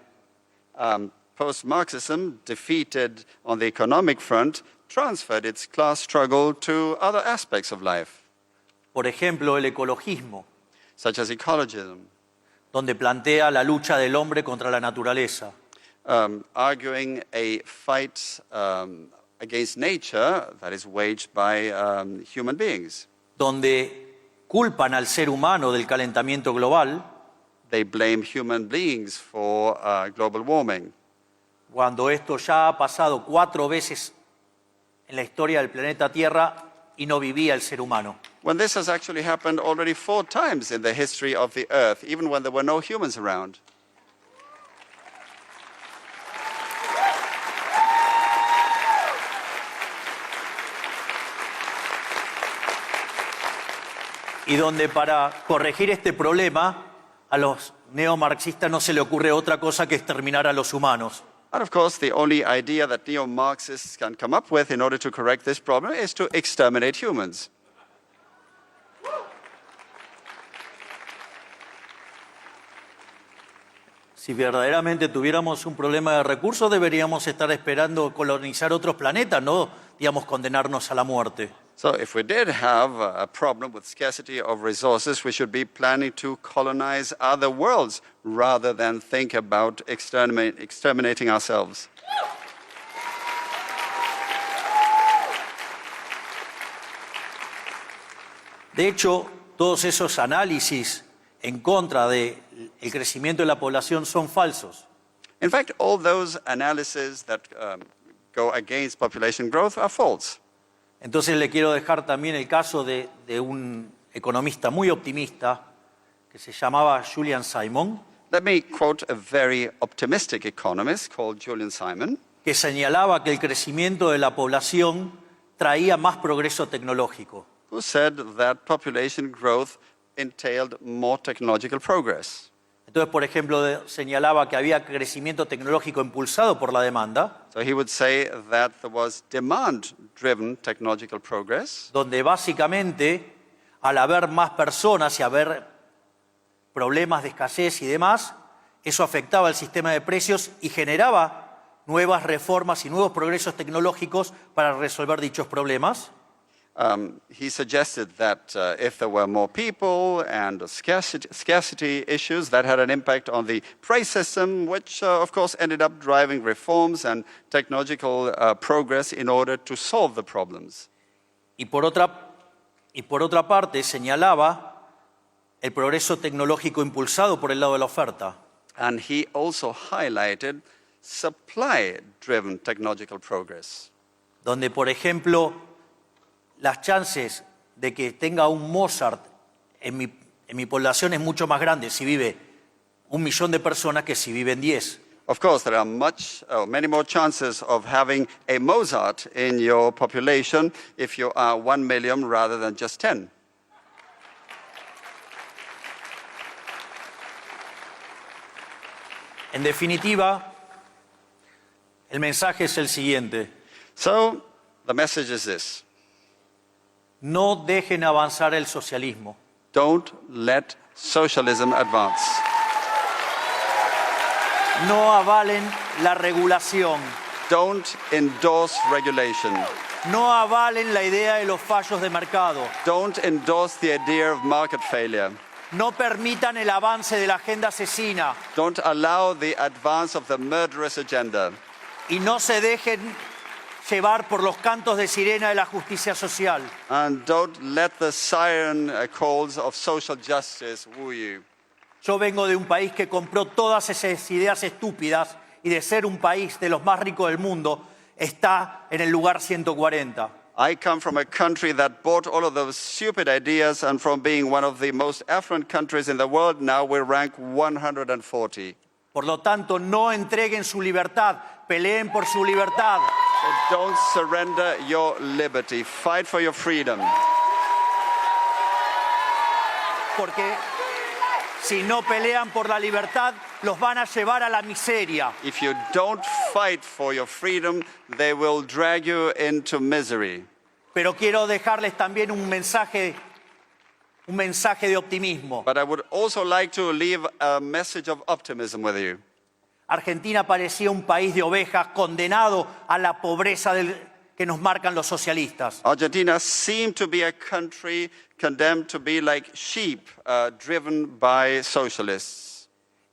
Post-Marxism, defeated on the economic front, transferred its class struggle to other aspects of life, Por ejemplo, el ecologismo, such as ecologism, donde plantea la lucha del hombre contra la naturaleza. arguing a fight against nature that is waged by human beings. Donde culpan al ser humano del calentamiento global, They blame human beings for global warming, cuando esto ya ha pasado 4 veces en la historia del planeta Tierra y no vivía el ser humano. when this has actually happened already 4 times in the history of the Earth, even when there were no humans around. Y donde para corregir este problema a los neomarxistas no se le ocurre otra cosa que exterminar a los humanos. And of course, the only idea that neo-Marxists can come up with in order to correct this problem is to exterminate humans. Si verdaderamente tuviéramos un problema de recursos, deberíamos estar esperando colonizar otros planetas, no, digamos, condenarnos a la muerte. So if we did have a problem with scarcity of resources, we should be planning to colonize other worlds rather than think about exterminating ourselves. De hecho, todos esos análisis en contra del crecimiento de la población son falsos. In fact, all those analyses that go against population growth are false. Entonces le quiero dejar también el caso de un economista muy optimista que se llamaba Julian Simon, Let me quote a very optimistic economist called Julian Simon, que señalaba que el crecimiento de la población traía más progreso tecnológico. who said that population growth entailed more technological progress. Entonces, por ejemplo, señalaba que había crecimiento tecnológico impulsado por la demanda, So he would say that there was demand-driven technological progress, donde básicamente, al haber más personas y haber problemas de escasez y demás, eso afectaba al sistema de precios y generaba nuevas reformas y nuevos progresos tecnológicos para resolver dichos problemas. he suggested that if there were more people and scarcity issues, that had an impact on the price system, which of course ended up driving reforms and technological progress in order to solve the problems. Y por otra parte, señalaba el progreso tecnológico impulsado por el lado de la oferta. And he also highlighted supply-driven technological progress, Donde, por ejemplo, las chances de que tenga un Mozart en mi población es mucho más grande si vive 1 millón de personas que si viven 10. Of course, there are many more chances of having a Mozart in your population if you are 1 million rather than just 10. En definitiva, el mensaje es el siguiente: So the message is this: no dejen avanzar el socialismo. don't let socialism advance. no avalen la regulación, Don't endorse regulation. no avalen la idea de los fallos de mercado, Don't endorse the idea of market failure. no permitan el avance de la agenda asesina Don't allow the advance of the murderous agenda. y no se dejen llevar por los cantos de sirena de la justicia social. And don't let the siren calls of social justice woo you. Yo vengo de un país que compró todas esas ideas estúpidas y de ser un país de los más ricos del mundo, está en el lugar 140. I come from a country that bought all of those stupid ideas, and from being one of the most affluent countries in the world, now we rank 140. Por lo tanto, no entreguen su libertad, peleen por su libertad. So don't surrender your liberty. Fight for your freedom. Porque si no pelean por la libertad, los van a llevar a la miseria. If you don't fight for your freedom, they will drag you into misery. Pero quiero dejarles también un mensaje de optimismo. But I would also like to leave a message of optimism with you. Argentina parecía un país de ovejas condenado a la pobreza que nos marcan los socialistas. Argentina seemed to be a country condemned to be like sheep driven by socialists.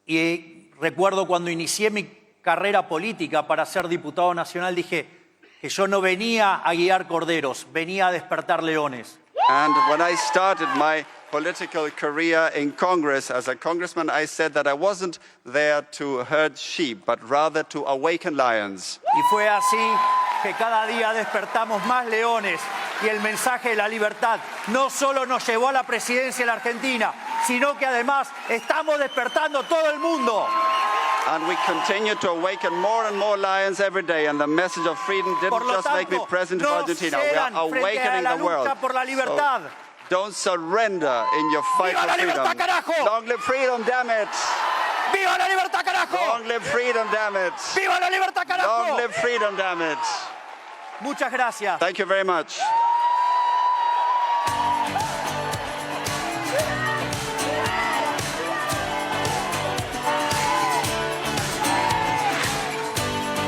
Y recuerdo cuando inicié mi carrera política para ser diputado nacional, dije que yo no venía a guiar corderos, venía a despertar leones. And when I started my political career in Congress as a congressman, I said that I wasn't there to herd sheep, but rather to awaken lions. Y fue así que cada día despertamos más leones y el mensaje de la libertad no solo nos llevó a la presidencia de la Argentina, sino que además estamos despertando todo el mundo. And we continue to awaken more and more lions every day, and the message of freedom didn't just make me president of Argentina. We are awakening the world. Por la libertad. So don't surrender in your fight ¡Viva for la freedom. libertad, carajo! Long live freedom, damn it! ¡Viva la libertad, carajo! Long live freedom, damn it! ¡Viva la libertad, carajo! Long live freedom, damn it! Muchas gracias. Thank you very much.